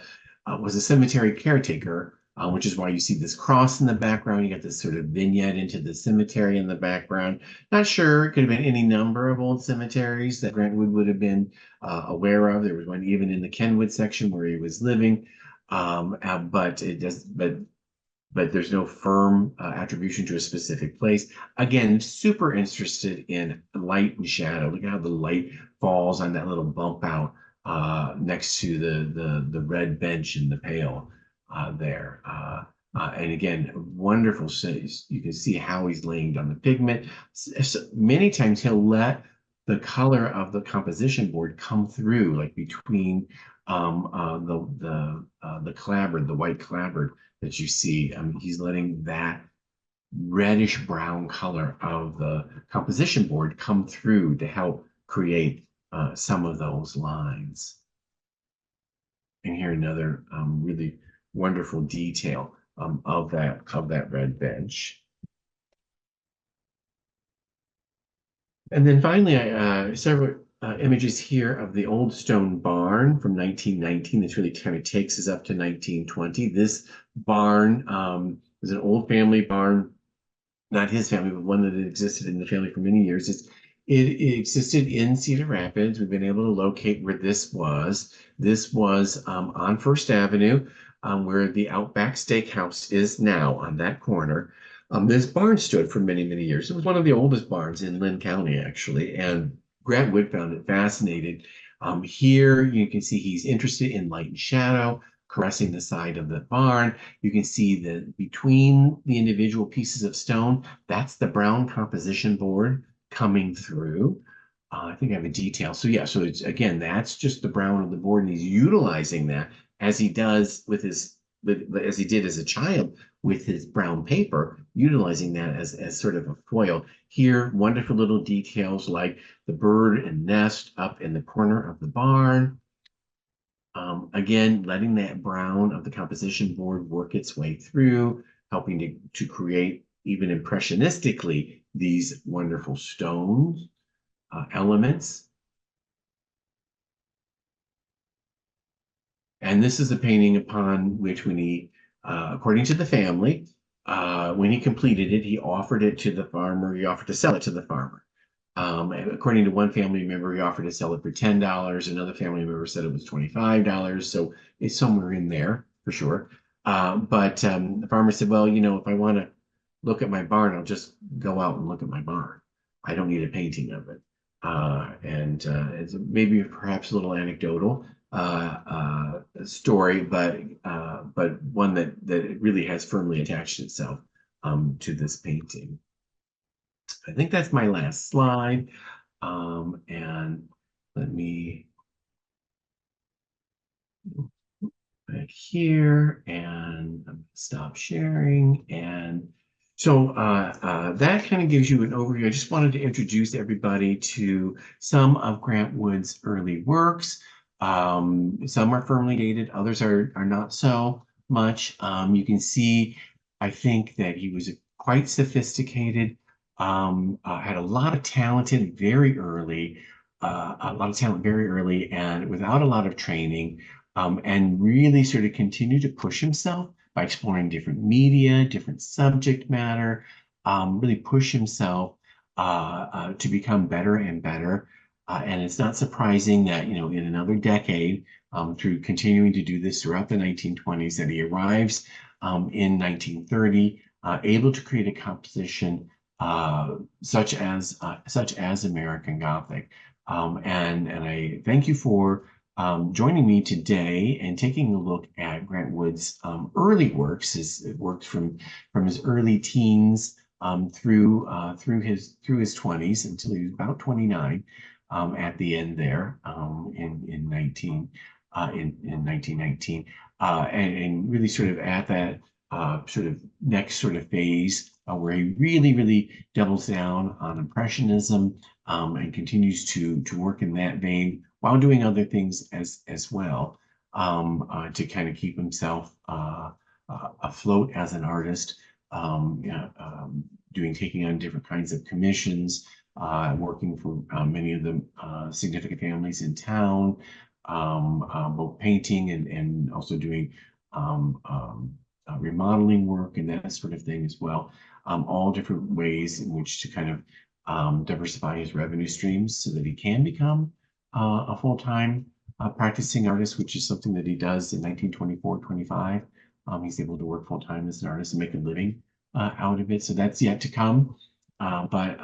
cemetery caretaker, which is why you see this cross in the background. You got this sort of vignette into the cemetery in the background. Not sure, it could have been any number of old cemeteries that Grant Wood would have been aware of. There was one even in the Kenwood section where he was living, but there's no firm attribution to a specific place. Again, super interested in light and shadow. Look at how the light falls on that little bump out next to the red bench in the pail there. And again, wonderful. You can see how he's laying down the pigment. So many times he'll let the color of the composition board come through, like between the clapboard, the white clapboard that you see. He's letting that reddish brown color of the composition board come through to help create some of those lines. And here another really wonderful detail of that red bench. And then finally, several images here of the old stone barn from 1919. This really kind of takes us up to 1920. This barn was an old family barn, not his family, but one that had existed in the family for many years. It existed in Cedar Rapids. We've been able to locate where this was. This was on First Avenue, where the Outback Steakhouse is now, on that corner. This barn stood for many, many years. It was one of the oldest barns in Lynn County, actually, and Grant Wood found it fascinating. Here you can see he's interested in light and shadow, caressing the side of the barn. You can see that between the individual pieces of stone, that's the brown composition board coming through. I think I have a detail. So yeah, so it's again, that's just the brown of the board, and he's utilizing that as he does with as he did as a child with his brown paper, utilizing that as sort of a foil. Here, wonderful little details like the bird and nest up in the corner of the barn. Again, letting that brown of the composition board work its way through, helping to create, even impressionistically, these wonderful stones elements. And this is a painting upon which, when he, according to the family, when he completed it, he offered it to the farmer. He offered to sell it to the farmer. According to one family member, he offered to sell it for $10. Another family member said it was $25. So it's somewhere in there for sure. But the farmer said, well, if I want to look at my barn, I'll just go out and look at my barn. I don't need a painting of it. And it's maybe perhaps a little anecdotal story, but one that really has firmly attached itself to this painting. I think that's my last slide. And let me right here, and I'm gonna stop sharing. And so that kind of gives you an overview. I just wanted to introduce everybody to some of Grant Wood's early works. Some are firmly dated, others are not so much. You can see, I think that he was quite sophisticated, had a lot of talent very early, and without a lot of training, and really sort of continued to push himself by exploring different media, different subject matter, really push himself to become better and better. And it's not surprising that, in another decade, through continuing to do this throughout the 1920s, that he arrives in 1930, able to create a composition such as American Gothic. And I thank you for joining me today and taking a look at Grant Wood's early works, his works from his early teens through his 20s until he was about 29 at the end there in 1919, and really sort of at that sort of next sort of phase where he really doubles down on impressionism, and continues to work in that vein while doing other things as well, to kind of keep himself afloat as an artist, yeah, taking on different kinds of commissions, working for many of the significant families in town, both painting and also doing remodeling work and that sort of thing as well. All different ways in which to kind of diversify his revenue streams so that he can become a full-time practicing artist, which is something that he does in 1924-25. He's able to work full-time as an artist and make a living out of it. So that's yet to come. But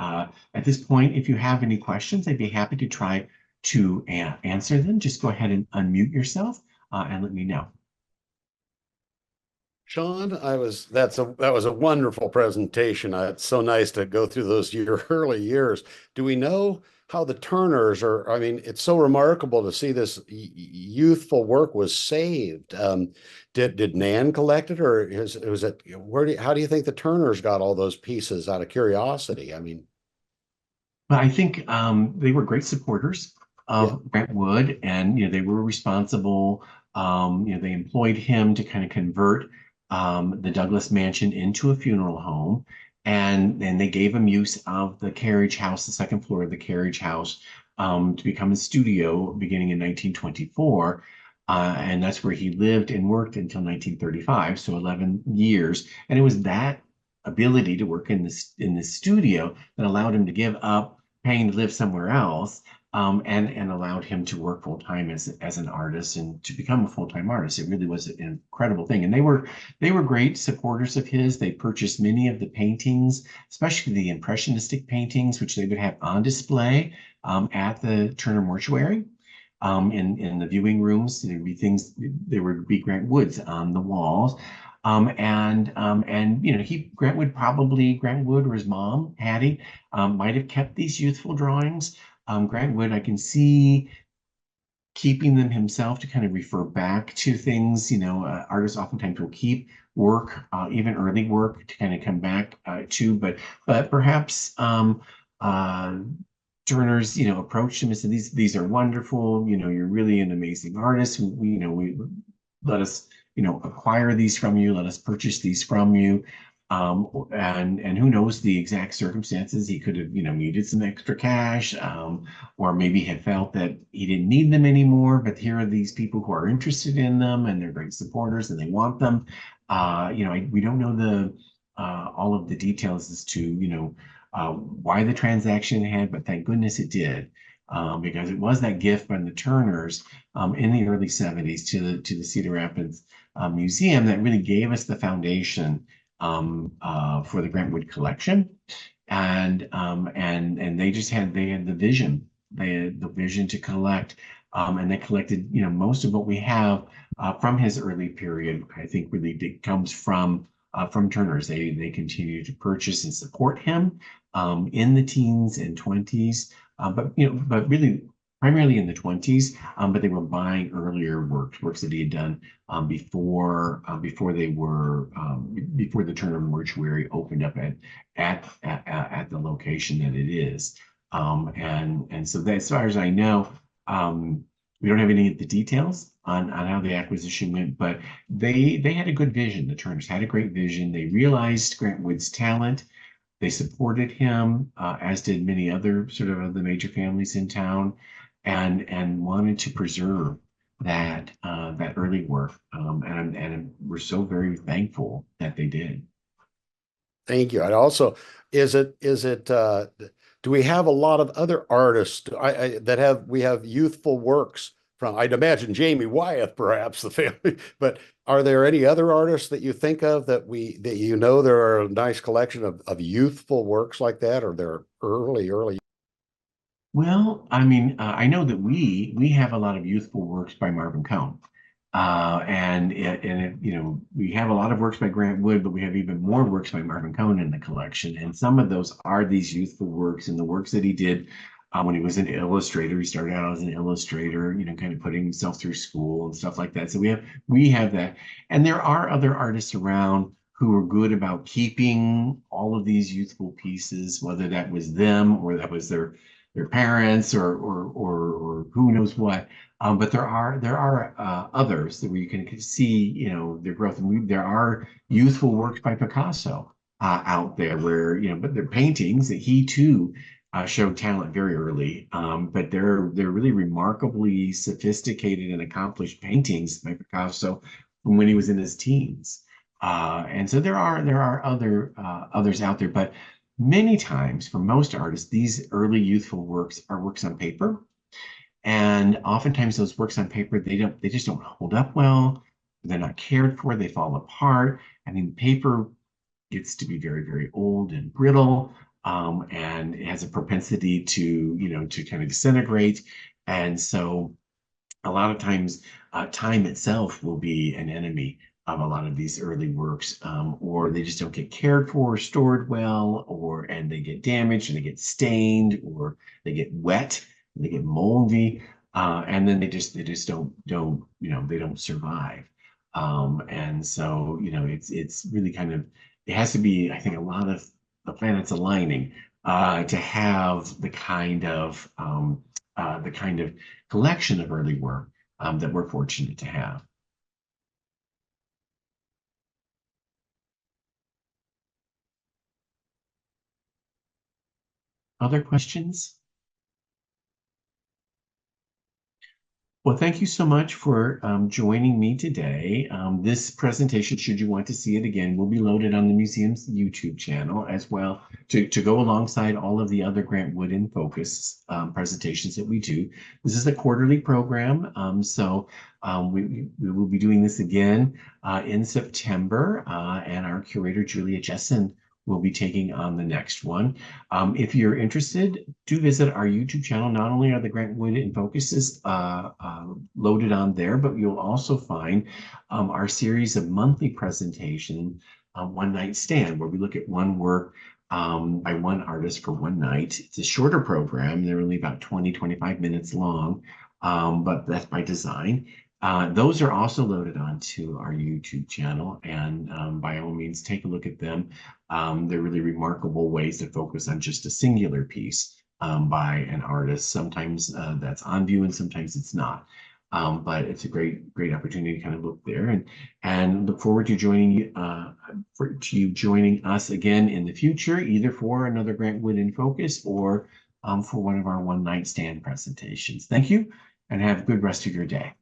at this point, if you have any questions, I'd be happy to try to answer them. Just go ahead and unmute yourself and let me know. Sean, that was a wonderful presentation. It's so nice to go through those early years. Do we know how the Turners are? I mean, it's so remarkable to see this youthful work was saved. Did Nan collect it, or was it how do you think the Turners got all those pieces out of curiosity? I mean, But I think they were great supporters yeah. of Grant Wood, and they were responsible. They employed him to kind of convert the Douglas Mansion into a funeral home, and then they gave him use of the carriage house, the second floor of the carriage house, to become a studio beginning in 1924. And that's where he lived and worked until 1935, so 11 years. And it was that ability to work in this studio that allowed him to give up paying to live somewhere else, and allowed him to work full time as an artist and to become a full-time artist. It really was an incredible thing, and they were great supporters of his. They purchased many of the paintings, especially the impressionistic paintings, which they would have on display at the Turner Mortuary. In the viewing rooms, there would be Grant Wood's on the walls. And Grant Wood or his mom, Hattie, might have kept these youthful drawings. Grant Wood, I can see keeping them himself to kind of refer back to things. Artists oftentimes will keep work, even early work, to kind of come back to, but perhaps Turner's, approached him and said, these are wonderful. You're really an amazing artist. We let us, acquire these from you. Let us purchase these from you. And who knows the exact circumstances? He could have, needed some extra cash, or maybe had felt that he didn't need them anymore. But here are these people who are interested in them, and they're great supporters, and they want them. We don't know all of the details as to, why the transaction had, but thank goodness it did, because it was that gift from the Turners in the early 70s to the Cedar Rapids Museum that really gave us the foundation for the Grant Wood collection. And they had the vision. They had the vision to collect, and they collected, most of what we have from his early period. I think really comes from Turner's. They continue to purchase and support him in the teens and 20s, but really primarily in the 20s, but they were buying earlier works that he had done before before the Turner Mortuary opened up at the location that it is. And so that, as far as I know, we don't have any of the details on how the acquisition went, but they had a good vision. The Turners had a great vision. They realized Grant Wood's talent. They supported him, as did many other sort of the major families in town, and wanted to preserve that early work. And we're so very thankful that they did. Thank you. And also, do we have a lot of other artists we have youthful works from? I'd imagine Jamie Wyeth, perhaps the family, but are there any other artists that you think of that there are a nice collection of youthful works like that, or they're early? Well, I mean, I know that we have a lot of youthful works by Marvin Cohn, we have a lot of works by Grant Wood, but we have even more works by Marvin Cohn in the collection, and some of those are these youthful works and the works that he did when he was an illustrator. He started out as an illustrator, kind of putting himself through school and stuff like that. So we have that, and there are other artists around who are good about keeping all of these youthful pieces, whether that was them or that was their parents or who knows what. But there are others that where you can see, their growth. And there are youthful works by Picasso out there where, but they're paintings that he too showed talent very early. But they're really remarkably sophisticated and accomplished paintings by Picasso from when he was in his teens. And so there are others out there, but many times for most artists, these early youthful works are works on paper. And oftentimes those works on paper, they just don't hold up well. They're not cared for, they fall apart. I mean, paper gets to be very, very old and brittle, and it has a propensity to kind of disintegrate. And so a lot of times, time itself will be an enemy of a lot of these early works, or they just don't get cared for or stored well, and they get damaged and they get stained, or they get wet, and they get moldy, and then they just don't survive. And so it's really it has to be, I think, a lot of the planets aligning to have the kind of collection of early work that we're fortunate to have. Other questions? Well, thank you so much for joining me today. This presentation, should you want to see it again, will be loaded on the museum's YouTube channel as well to go alongside all of the other Grant Wood in Focus presentations that we do. This is the quarterly program, so we will be doing this again in September, and our curator, Julia Jessen, will be taking on the next one. If you're interested, do visit our YouTube channel. Not only are the Grant Wood in Focuses loaded on there, but you'll also find our series of monthly presentation, One Night Stand, where we look at one work by one artist for one night. It's a shorter program. They're only about 20-25 minutes long, but that's by design. Those are also loaded onto our YouTube channel, and by all means, take a look at them. They're really remarkable ways to focus on just a singular piece by an artist. Sometimes that's on view and sometimes it's not. But it's a great opportunity to kind of look there, and look forward to you joining us again in the future, either for another Grant Wood in Focus or for one of our One Night Stand presentations. Thank you, and have a good rest of your day.